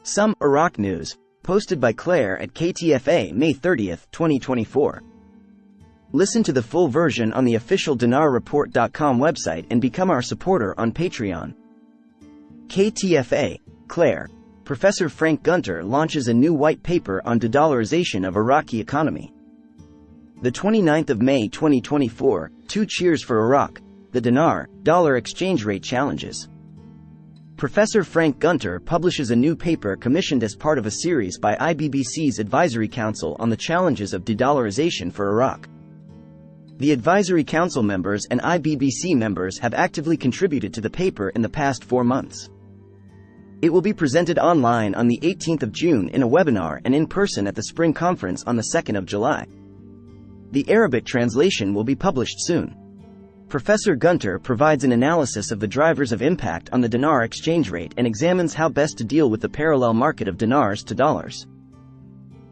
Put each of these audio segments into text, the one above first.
Some Iraq news, posted by Clare at KTFA May 30, 2024. Listen to the full version on the official dinarreport.com website and become our supporter on Patreon. KTFA, Clare. Professor Frank Gunter launches a new white paper on de-dollarization of Iraqi economy. The 29th of May 2024, two cheers for Iraq, the dinar-dollar exchange rate challenges. Professor Frank Gunter publishes a new paper commissioned as part of a series by IBBC's Advisory Council on the challenges of de-dollarization for Iraq. The Advisory Council members and IBBC members have actively contributed to the paper in the past 4 months. It will be presented online on the 18th of June in a webinar and in person at the Spring Conference on the 2nd of July. The Arabic translation will be published soon. Professor Gunter provides an analysis of the drivers of impact on the dinar exchange rate and examines how best to deal with the parallel market of dinars to dollars.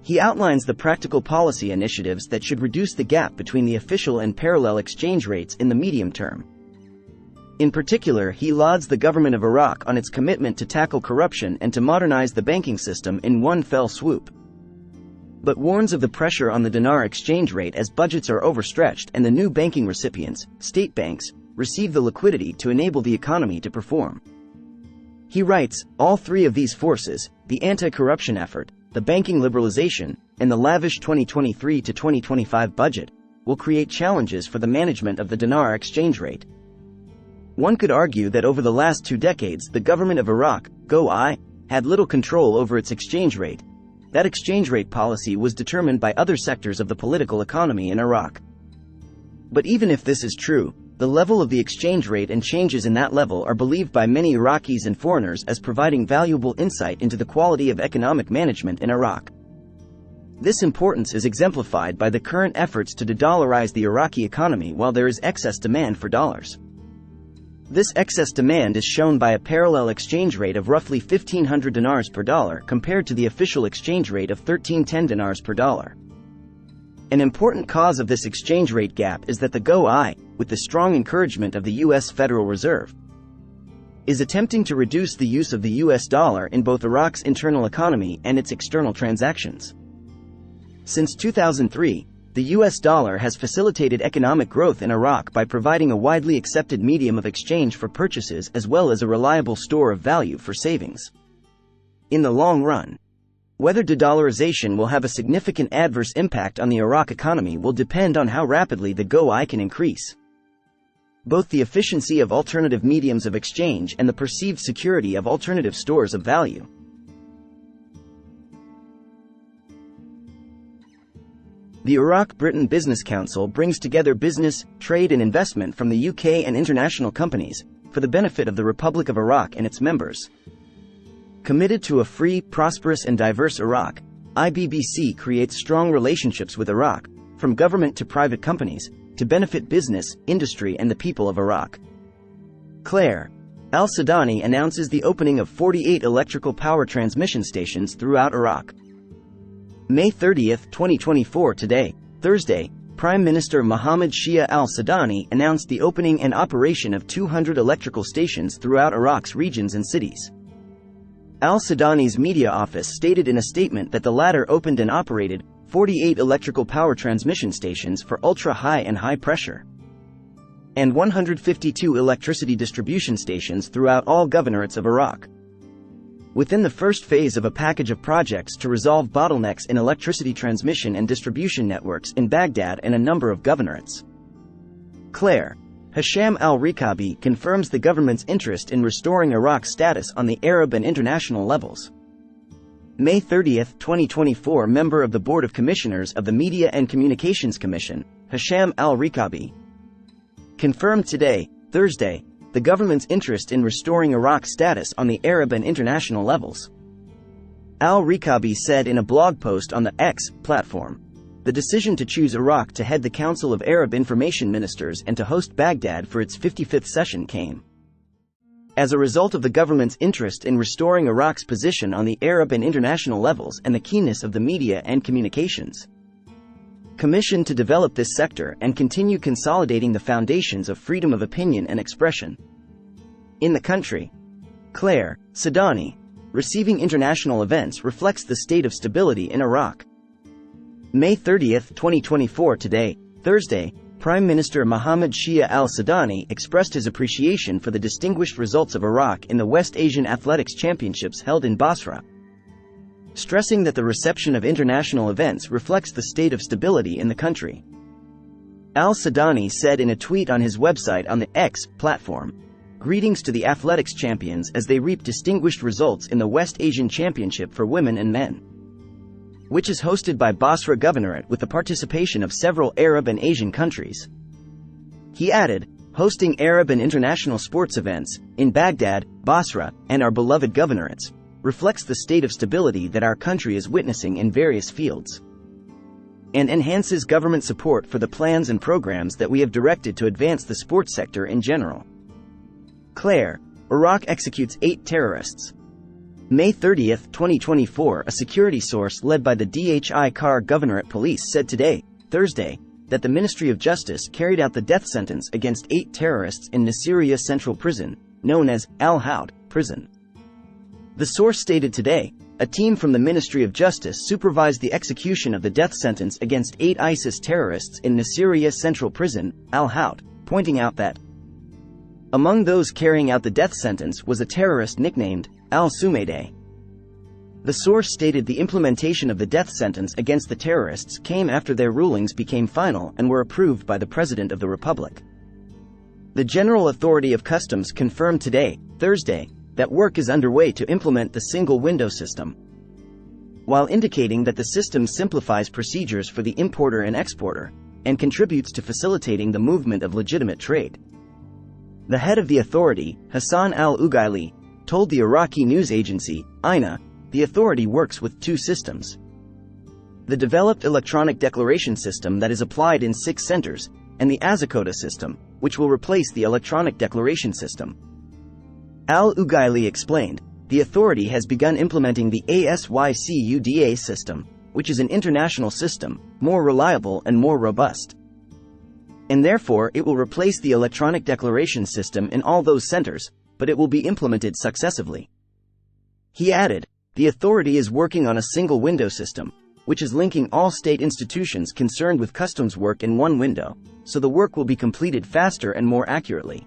He outlines the practical policy initiatives that should reduce the gap between the official and parallel exchange rates in the medium term. In particular, he lauds the government of Iraq on its commitment to tackle corruption and to modernize the banking system in one fell swoop, but warns of the pressure on the dinar exchange rate as budgets are overstretched and the new banking recipients, state banks, receive the liquidity to enable the economy to perform. He writes, all three of these forces, the anti-corruption effort, the banking liberalization, and the lavish 2023 to 2025 budget, will create challenges for the management of the dinar exchange rate. One could argue that over the last 2 decades the government of Iraq, GOI, had little control over its exchange rate. That exchange rate policy was determined by other sectors of the political economy in Iraq. But even if this is true, the level of the exchange rate and changes in that level are believed by many Iraqis and foreigners as providing valuable insight into the quality of economic management in Iraq. This importance is exemplified by the current efforts to de-dollarize the Iraqi economy while there is excess demand for dollars. This excess demand is shown by a parallel exchange rate of roughly 1,500 dinars per dollar compared to the official exchange rate of 1,310 dinars per dollar. An important cause of this exchange rate gap is that the GOI, with the strong encouragement of the U.S. Federal Reserve, is attempting to reduce the use of the U.S. dollar in both Iraq's internal economy and its external transactions. Since 2003, the U.S. dollar has facilitated economic growth in Iraq by providing a widely accepted medium of exchange for purchases as well as a reliable store of value for savings. In the long run, whether de-dollarization will have a significant adverse impact on the Iraq economy will depend on how rapidly the GOI can increase both the efficiency of alternative mediums of exchange and the perceived security of alternative stores of value. The Iraq-Britain Business Council brings together business, trade and investment from the UK and international companies, for the benefit of the Republic of Iraq and its members. Committed to a free, prosperous and diverse Iraq, IBBC creates strong relationships with Iraq, from government to private companies, to benefit business, industry and the people of Iraq. Clare. Al-Sudani announces the opening of 48 electrical power transmission stations throughout Iraq. May 30, 2024. Today, Thursday, Prime Minister Mohammed Shia al-Sudani announced the opening and operation of 200 electrical stations throughout Iraq's regions and cities. Al-Sudani's media office stated in a statement that the latter opened and operated 48 electrical power transmission stations for ultra-high and high pressure, and 152 electricity distribution stations throughout all governorates of Iraq, within the first phase of a package of projects to resolve bottlenecks in electricity transmission and distribution networks in Baghdad and a number of governorates. Clare. Hisham al-Rikabi confirms the government's interest in restoring Iraq's status on the Arab and international levels. May 30, 2024. Member of the Board of Commissioners of the Media and Communications Commission, Hisham al-Rikabi, confirmed today, Thursday, the government's interest in restoring Iraq's status on the Arab and international levels. Al-Rikabi said in a blog post on the X platform, the decision to choose Iraq to head the Council of Arab Information Ministers and to host Baghdad for its 55th session came as a result of the government's interest in restoring Iraq's position on the Arab and international levels and the keenness of the media and communications commission to develop this sector and continue consolidating the foundations of freedom of opinion and expression in the country. Clare. Sudani. receiving international events reflects the state of stability in Iraq. May 30, 2024. Today, Thursday, Prime Minister Mohammed Shia al-Sudani expressed his appreciation for the distinguished results of Iraq in the West Asian Athletics Championships held in Basra, stressing that the reception of international events reflects the state of stability in the country. Al-Sudani said in a tweet on his website on the X platform, "Greetings to the athletics champions as they reap distinguished results in the West Asian Championship for women and men, which is hosted by Basra Governorate with the participation of several Arab and Asian countries." He added, "Hosting Arab and international sports events in Baghdad, Basra, and our beloved governorates reflects the state of stability that our country is witnessing in various fields, and enhances government support for the plans and programs that we have directed to advance the sports sector in general." Clare, Iraq executes 8 terrorists. May 30, 2024, a security source led by the Dhikar Governorate Police said today, Thursday, that the Ministry of Justice carried out the death sentence against 8 terrorists in Nasiriyah Central Prison, known as Al-Haud Prison. The source stated today, a team from the Ministry of Justice supervised the execution of the death sentence against 8 ISIS terrorists in Nasiriyah Central Prison, Al-Haud, pointing out that among those carrying out the death sentence was a terrorist nicknamed Al-Sumaydeh. The source stated the implementation of the death sentence against the terrorists came after their rulings became final and were approved by the President of the Republic. The General Authority of Customs confirmed today, Thursday, that work is underway to implement the single window system, while indicating that the system simplifies procedures for the importer and exporter, and contributes to facilitating the movement of legitimate trade. The head of the authority, Hassan al-Ugaili, told the Iraqi news agency, INA, the authority works with 2 systems: the developed electronic declaration system that is applied in 6 centers, and the Azakota system, which will replace the electronic declaration system. Al-Ugaili explained, the authority has begun implementing the ASYCUDA system, which is an international system, more reliable and more robust, and therefore it will replace the electronic declaration system in all those centers, but it will be implemented successively. He added, the authority is working on a single window system, which is linking all state institutions concerned with customs work in one window, so the work will be completed faster and more accurately.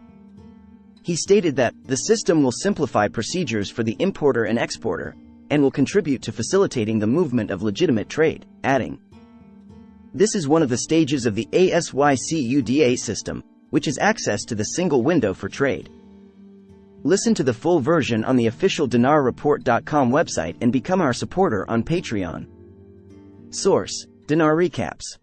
He stated that the system will simplify procedures for the importer and exporter, and will contribute to facilitating the movement of legitimate trade, adding, this is one of the stages of the ASYCUDA system, which is access to the single window for trade. Listen to the full version on the official dinarreport.com website and become our supporter on Patreon. Source: Dinar Recaps.